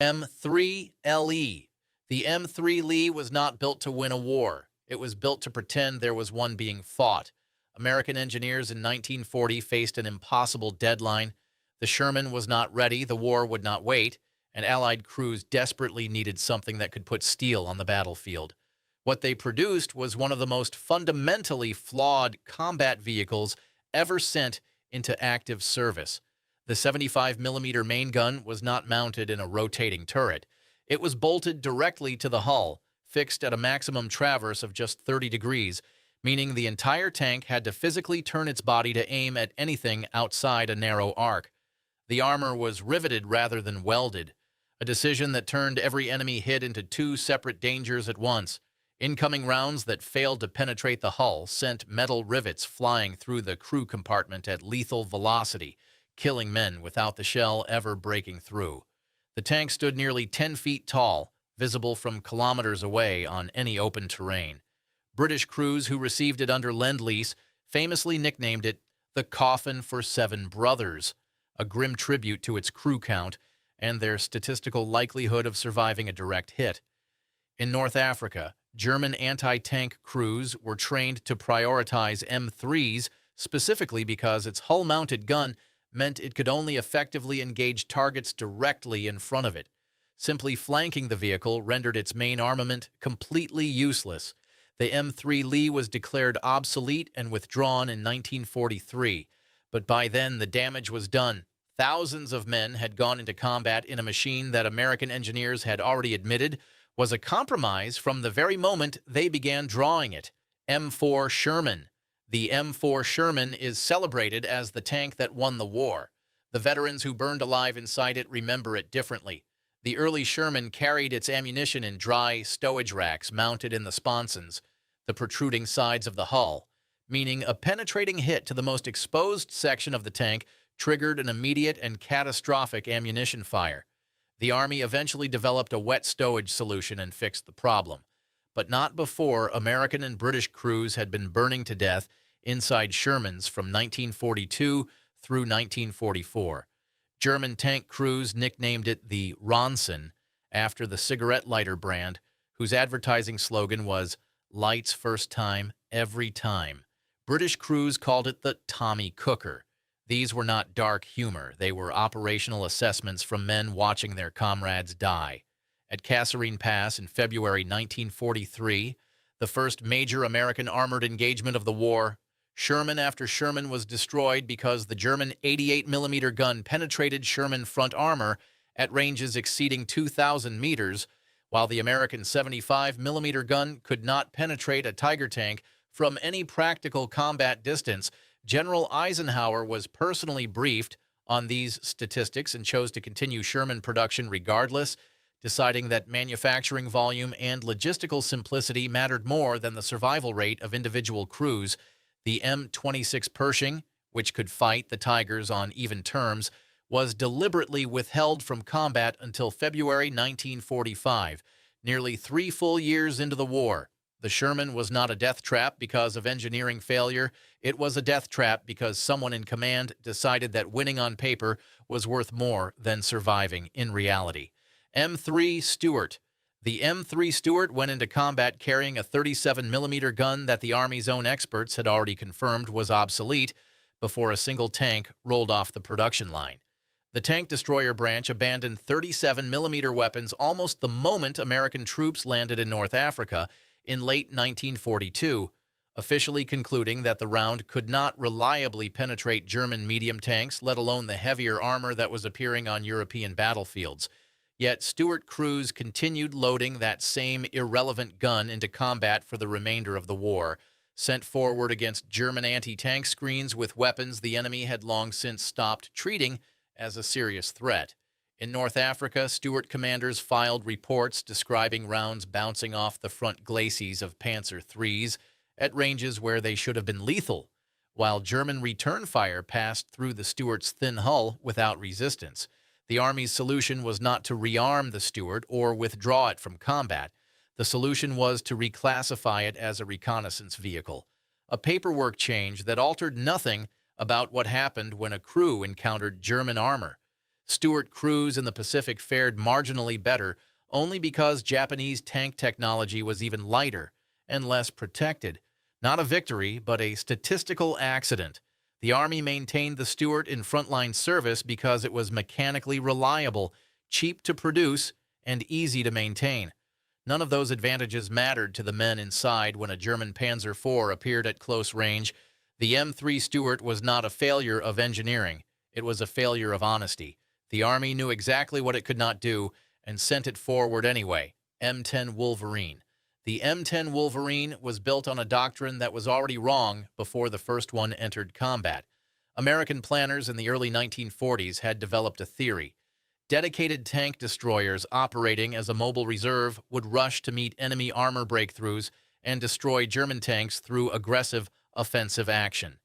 M3 LE. The M3 Lee was not built to win a war. It was built to pretend there was one being fought. American engineers in 1940 faced an impossible deadline. The Sherman was not ready, the war would not wait, and Allied crews desperately needed something that could put steel on the battlefield. What they produced was one of the most fundamentally flawed combat vehicles ever sent into active service. The 75mm main gun was not mounted in a rotating turret. It was bolted directly to the hull, fixed at a maximum traverse of just 30 degrees, meaning the entire tank had to physically turn its body to aim at anything outside a narrow arc. The armor was riveted rather than welded, a decision that turned every enemy hit into two separate dangers at once. Incoming rounds that failed to penetrate the hull sent metal rivets flying through the crew compartment at lethal velocity, killing men without the shell ever breaking through. The tank stood nearly 10 feet tall, visible from kilometers away on any open terrain. British crews who received it under Lend-Lease famously nicknamed it the Coffin for Seven Brothers, a grim tribute to its crew count and their statistical likelihood of surviving a direct hit. In North Africa, German anti-tank crews were trained to prioritize M3s specifically because its hull-mounted gun meant it could only effectively engage targets directly in front of it. Simply flanking the vehicle rendered its main armament completely useless. The M3 Lee was declared obsolete and withdrawn in 1943, but by then the damage was done. Thousands of men had gone into combat in a machine that American engineers had already admitted was a compromise from the very moment they began drawing it. M4 Sherman. The M4 Sherman is celebrated as the tank that won the war. The veterans who burned alive inside it remember it differently. The early Sherman carried its ammunition in dry stowage racks mounted in the sponsons, the protruding sides of the hull, meaning a penetrating hit to the most exposed section of the tank triggered an immediate and catastrophic ammunition fire. The Army eventually developed a wet stowage solution and fixed the problem, but not before American and British crews had been burning to death inside Shermans from 1942 through 1944. German tank crews nicknamed it the Ronson after the cigarette lighter brand, whose advertising slogan was "Lights first time, every time." British crews called it the Tommy Cooker. These were not dark humor. They were operational assessments from men watching their comrades die. At Kasserine Pass in February 1943, the first major American armored engagement of the war, Sherman after Sherman was destroyed because the German 88mm gun penetrated Sherman front armor at ranges exceeding 2,000 meters, while the American 75mm gun could not penetrate a Tiger tank from any practical combat distance. General Eisenhower was personally briefed on these statistics and chose to continue Sherman production regardless, deciding that manufacturing volume and logistical simplicity mattered more than the survival rate of individual crews. The M26 Pershing, which could fight the Tigers on even terms, was deliberately withheld from combat until February 1945, nearly 3 full years into the war. The Sherman was not a death trap because of engineering failure. It was a death trap because someone in command decided that winning on paper was worth more than surviving in reality. M3 Stuart. The M3 Stuart went into combat carrying a 37mm gun that the Army's own experts had already confirmed was obsolete before a single tank rolled off the production line. The tank destroyer branch abandoned 37mm weapons almost the moment American troops landed in North Africa in late 1942, officially concluding that the round could not reliably penetrate German medium tanks, let alone the heavier armor that was appearing on European battlefields. Yet Stuart crews continued loading that same irrelevant gun into combat for the remainder of the war, sent forward against German anti-tank screens with weapons the enemy had long since stopped treating as a serious threat. In North Africa, Stuart commanders filed reports describing rounds bouncing off the front glacis of Panzer IIIs at ranges where they should have been lethal, while German return fire passed through the Stuart's thin hull without resistance. The Army's solution was not to rearm the Stuart or withdraw it from combat. The solution was to reclassify it as a reconnaissance vehicle, a paperwork change that altered nothing about what happened when a crew encountered German armor. Stuart crews in the Pacific fared marginally better only because Japanese tank technology was even lighter and less protected. Not a victory, but a statistical accident. The Army maintained the Stuart in frontline service because it was mechanically reliable, cheap to produce, and easy to maintain. None of those advantages mattered to the men inside when a German Panzer IV appeared at close range. The M3 Stuart was not a failure of engineering. It was a failure of honesty. The Army knew exactly what it could not do and sent it forward anyway. M10 Wolverine. The M10 Wolverine was built on a doctrine that was already wrong before the first one entered combat. American planners in the early 1940s had developed a theory. Dedicated tank destroyers operating as a mobile reserve would rush to meet enemy armor breakthroughs and destroy German tanks through aggressive offensive action.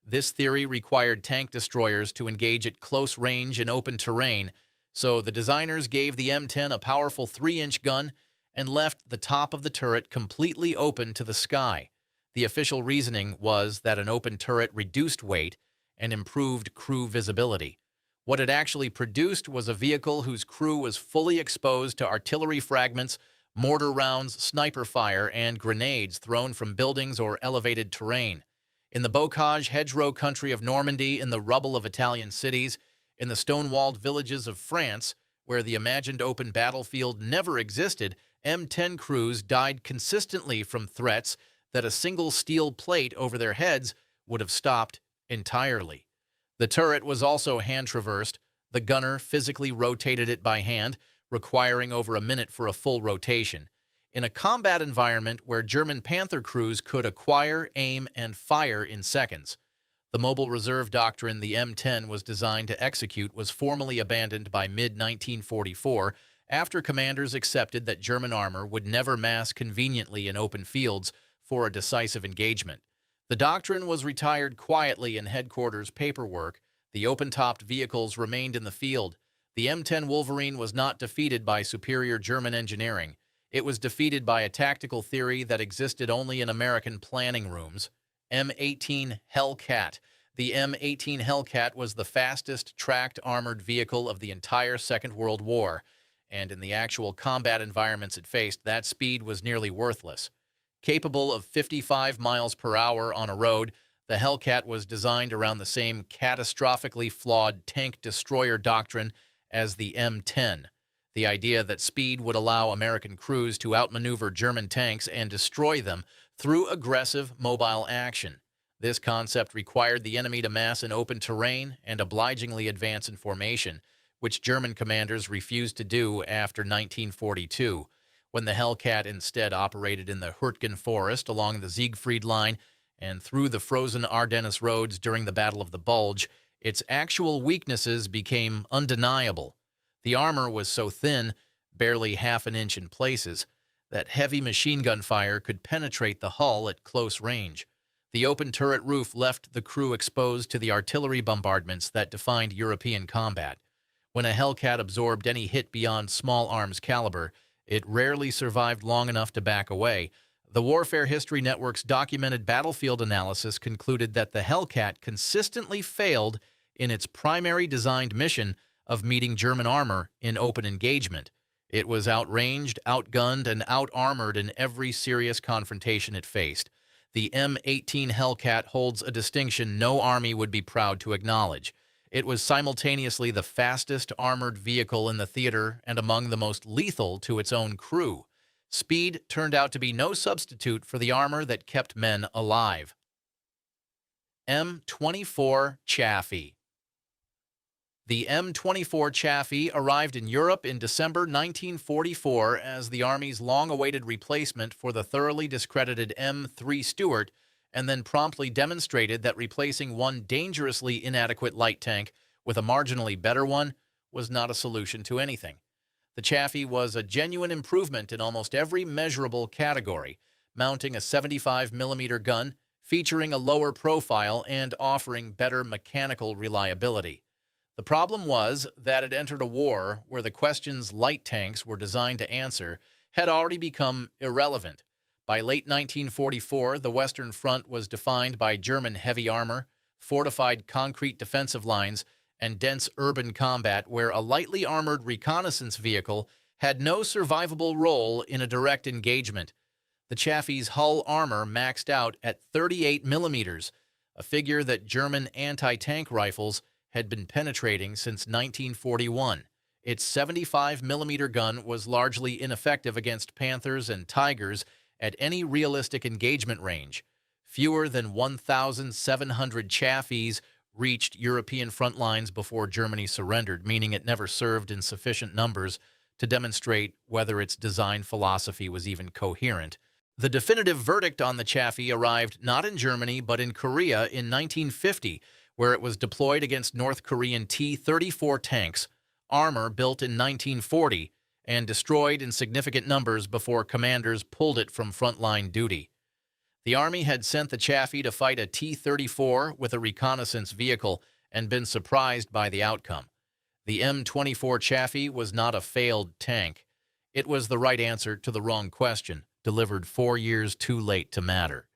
This theory required tank destroyers to engage at close range in open terrain, so the designers gave the M10 a powerful 3-inch gun and left the top of the turret completely open to the sky. The official reasoning was that an open turret reduced weight and improved crew visibility. What it actually produced was a vehicle whose crew was fully exposed to artillery fragments, mortar rounds, sniper fire, and grenades thrown from buildings or elevated terrain. In the bocage hedgerow country of Normandy, in the rubble of Italian cities, in the stone-walled villages of France, where the imagined open battlefield never existed, M10 crews died consistently from threats that a single steel plate over their heads would have stopped entirely. The turret was also hand-traversed. The gunner physically rotated it by hand, requiring over a minute for a full rotation. In a combat environment where German Panther crews could acquire, aim, and fire in seconds, the mobile reserve doctrine the M10 was designed to execute was formally abandoned by mid-1944 after commanders accepted that German armor would never mass conveniently in open fields for a decisive engagement. The doctrine was retired quietly in headquarters paperwork. The open-topped vehicles remained in the field. The M10 Wolverine was not defeated by superior German engineering. It was defeated by a tactical theory that existed only in American planning rooms. M18 Hellcat. The M18 Hellcat was the fastest tracked armored vehicle of the entire Second World War, and in the actual combat environments it faced, that speed was nearly worthless. Capable of 55 miles per hour on a road, the Hellcat was designed around the same catastrophically flawed tank destroyer doctrine as the M10. The idea that speed would allow American crews to outmaneuver German tanks and destroy them through aggressive mobile action. This concept required the enemy to mass in open terrain and obligingly advance in formation, which German commanders refused to do after 1942, when the Hellcat instead operated in the Hürtgen forest along the Siegfried Line and through the frozen Ardennes roads during the Battle of the Bulge. Its actual weaknesses became undeniable. The armor was so thin, barely half an inch in places, that heavy machine gun fire could penetrate the hull at close range. The open turret roof left the crew exposed to the artillery bombardments that defined European combat. When a Hellcat absorbed any hit beyond small arms caliber, it rarely survived long enough to back away. The Warfare History Network's documented battlefield analysis concluded that the Hellcat consistently failed in its primary designed mission of meeting German armor in open engagement. It was outranged, outgunned, and out-armored in every serious confrontation it faced. The M18 Hellcat holds a distinction no army would be proud to acknowledge. It was simultaneously the fastest armored vehicle in the theater and among the most lethal to its own crew. Speed turned out to be no substitute for the armor that kept men alive. M24 Chaffee. The M24 Chaffee arrived in Europe in December 1944 as the Army's long-awaited replacement for the thoroughly discredited M3 Stuart, and then promptly demonstrated that replacing one dangerously inadequate light tank with a marginally better one was not a solution to anything. The Chaffee was a genuine improvement in almost every measurable category, mounting a 75mm gun, featuring a lower profile, and offering better mechanical reliability. The problem was that it entered a war where the questions light tanks were designed to answer had already become irrelevant. By late 1944, the Western Front was defined by German heavy armor, fortified concrete defensive lines, and dense urban combat where a lightly armored reconnaissance vehicle had no survivable role in a direct engagement. The Chaffee's hull armor maxed out at 38 millimeters, a figure that German anti-tank rifles had been penetrating since 1941. Its 75 millimeter gun was largely ineffective against Panthers and Tigers at any realistic engagement range. Fewer than 1,700 Chaffees reached European front lines before Germany surrendered, meaning it never served in sufficient numbers to demonstrate whether its design philosophy was even coherent. The definitive verdict on the Chaffee arrived not in Germany, but in Korea in 1950, where it was deployed against North Korean T-34 tanks, armor built in 1940, and destroyed in significant numbers before commanders pulled it from frontline duty. The Army had sent the Chaffee to fight a T-34 with a reconnaissance vehicle and been surprised by the outcome. The M24 Chaffee was not a failed tank. It was the right answer to the wrong question, delivered 4 years too late to matter.